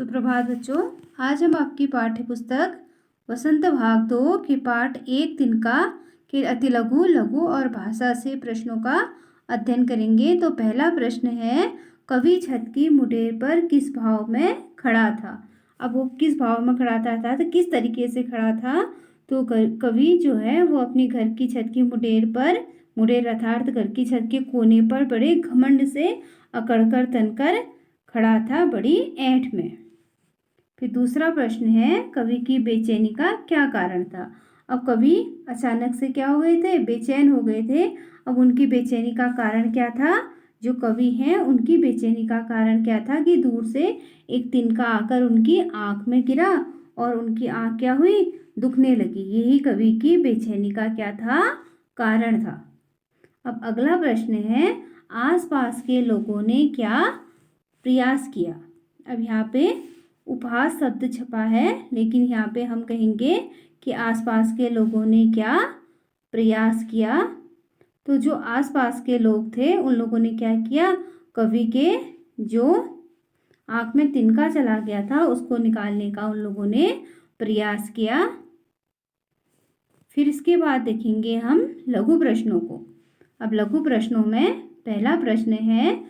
सुप्रभात बच्चों। आज हम आपकी पाठ्य पुस्तक वसंत भाग 2 के पाठ 1 तिनका के अति लघु, लघु और भाषा से प्रश्नों का अध्ययन करेंगे। तो पहला प्रश्न है, कवि छत की मुडेर पर किस भाव में खड़ा था। अब वो किस भाव में खड़ा था तो किस तरीके से खड़ा था। तो कवि जो है वो अपनी घर की छत की मुडेर पर, मुडेर अर्थात घर की छत के कोने पर बड़े घमंड से अकड़कर तनकर खड़ा था, बड़ी ऐंठ में। फिर दूसरा प्रश्न है, कवि की बेचैनी का क्या कारण था। अब कवि अचानक से क्या हो गए थे, बेचैन हो गए थे। अब उनकी बेचैनी का कारण क्या था। जो कवि हैं उनकी बेचैनी का कारण क्या था कि दूर से एक तिनका आकर उनकी आंख में गिरा और उनकी आंख क्या हुई, दुखने लगी। यही कवि की बेचैनी का क्या था, कारण था। अब अगला प्रश्न है, आसपास के लोगों ने क्या प्रयास किया। अब यहाँ पे उपहास शब्द छपा है, लेकिन यहाँ पे हम कहेंगे कि आसपास के लोगों ने क्या प्रयास किया। तो जो आसपास के लोग थे उन लोगों ने क्या किया, कवि के जो आँख में तिनका चला गया था उसको निकालने का उन लोगों ने प्रयास किया। फिर इसके बाद देखेंगे हम लघु प्रश्नों को। अब लघु प्रश्नों में पहला प्रश्न है,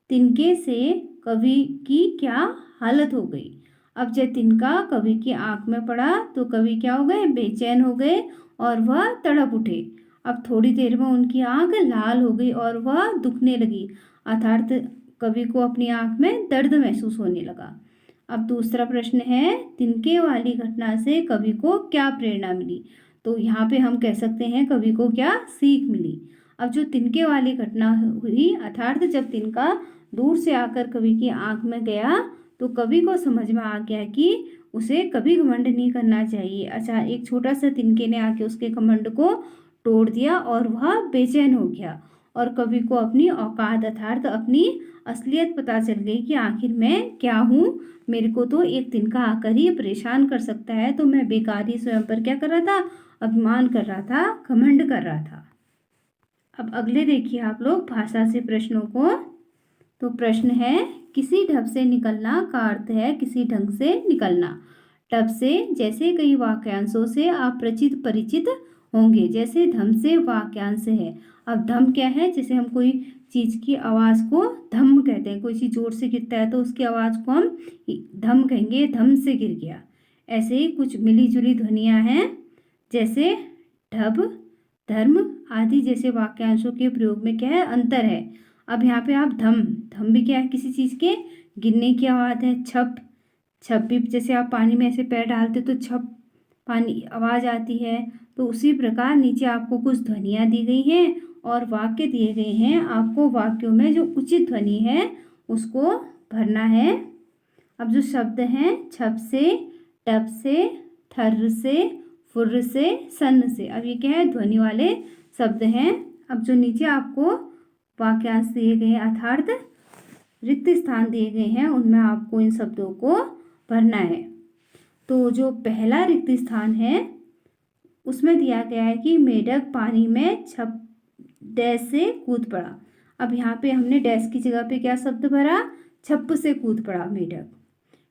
तिनके से कवि की क्या हालत हो गई। अब जब तिनका कवि की आंख में पड़ा तो कवि क्या हो गए, बेचैन हो गए और वह तड़प उठे। अब थोड़ी देर में उनकी आंख लाल हो गई और वह दुखने लगी, अर्थात कवि को अपनी आंख में दर्द महसूस होने लगा। अब दूसरा प्रश्न है, तिनके वाली घटना से कवि को क्या प्रेरणा मिली। तो यहाँ पे हम कह सकते हैं कवि को क्या सीख मिली। अब जो तिनके वाली घटना हुई, अर्थात जब तिनका दूर से आकर कवि की आंख में गया तो कवि को समझ में आ गया कि उसे कभी घमंड नहीं करना चाहिए। अच्छा, एक छोटा सा तिनके ने आके उसके घमंड को तोड़ दिया और वह बेचैन हो गया और कवि को अपनी औकात अर्थात अपनी असलियत पता चल गई कि आखिर मैं क्या हूँ। मेरे को तो एक तिनका आकर ही परेशान कर सकता है, तो मैं बेकार ही स्वयं पर क्या कर रहा था, अभिमान कर रहा था, घमंड कर रहा था। अब अगले देखिए आप लोग भाषा से प्रश्नों को। तो प्रश्न है, किसी ढब से निकलना का अर्थ है किसी ढंग से निकलना। ढब से जैसे कई वाक्यांशों से आप परिचित होंगे, जैसे धम से वाक्यांश है। अब धम क्या है, जैसे हम कोई चीज़ की आवाज़ को धम कहते हैं। कोई चीज़ जोर से गिरता है तो उसकी आवाज़ को हम धम कहेंगे, धम से गिर गया। ऐसे ही कुछ मिली जुली ध्वनियाँ हैं, जैसे ढब, धर्म आदि जैसे वाक्यांशों के प्रयोग में क्या है, अंतर है। अब यहाँ पे आप धम, धम भी क्या है, किसी चीज़ के गिरने की आवाज़ है। छप, छप भी जैसे आप पानी में ऐसे पैर डालते तो छप पानी आवाज़ आती है। तो उसी प्रकार नीचे आपको कुछ ध्वनियाँ दी गई हैं और वाक्य दिए गए हैं। आपको वाक्यों में जो उचित ध्वनि है उसको भरना है। अब जो शब्द हैं, छप से, टप से, थर्र से, फुर्र से, सन से, अब ये क्या है, ध्वनि वाले शब्द हैं। अब जो नीचे आपको वाक्यांश दिए गए हैं अर्थात रिक्त स्थान दिए गए हैं, उनमें आपको इन शब्दों को भरना है। तो जो पहला रिक्त स्थान है उसमें दिया गया है कि मेढक पानी में छप डैश से कूद पड़ा। अब यहाँ पे हमने डैश की जगह पे क्या शब्द भरा, छप से कूद पड़ा मेढक।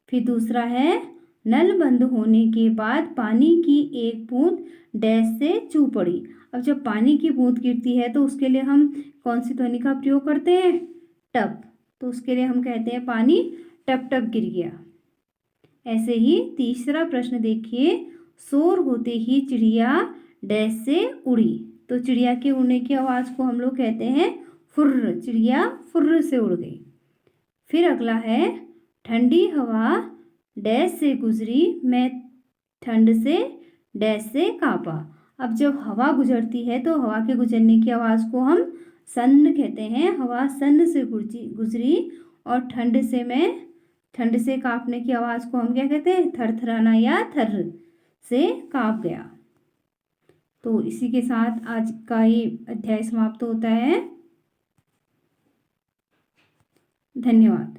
फिर दूसरा है, नल बंद होने के बाद पानी की एक बूंद डैश से चू पड़ी। अब जब पानी की बूंद गिरती है तो उसके लिए हम कौन सी ध्वनि का प्रयोग करते हैं, टप। तो उसके लिए हम कहते हैं पानी टप टप गिर गया। ऐसे ही तीसरा प्रश्न देखिए, शोर होते ही चिड़िया डैश से उड़ी। तो चिड़िया के उड़ने की आवाज़ को हम लोग कहते हैं फुर्र, चिड़िया फुर्र से उड़ गई। फिर अगला है, ठंडी हवा डैश से गुजरी, मैं ठंड से डैश से कांपा। अब जब हवा गुजरती है तो हवा के गुजरने की आवाज़ को हम सन्न कहते हैं। हवा सन्न से गुजरी और ठंड से कांपने की आवाज़ को हम क्या कहते हैं, थरथराना या थर्र से कांप गया। तो इसी के साथ आज का ये अध्याय समाप्त होता है। धन्यवाद।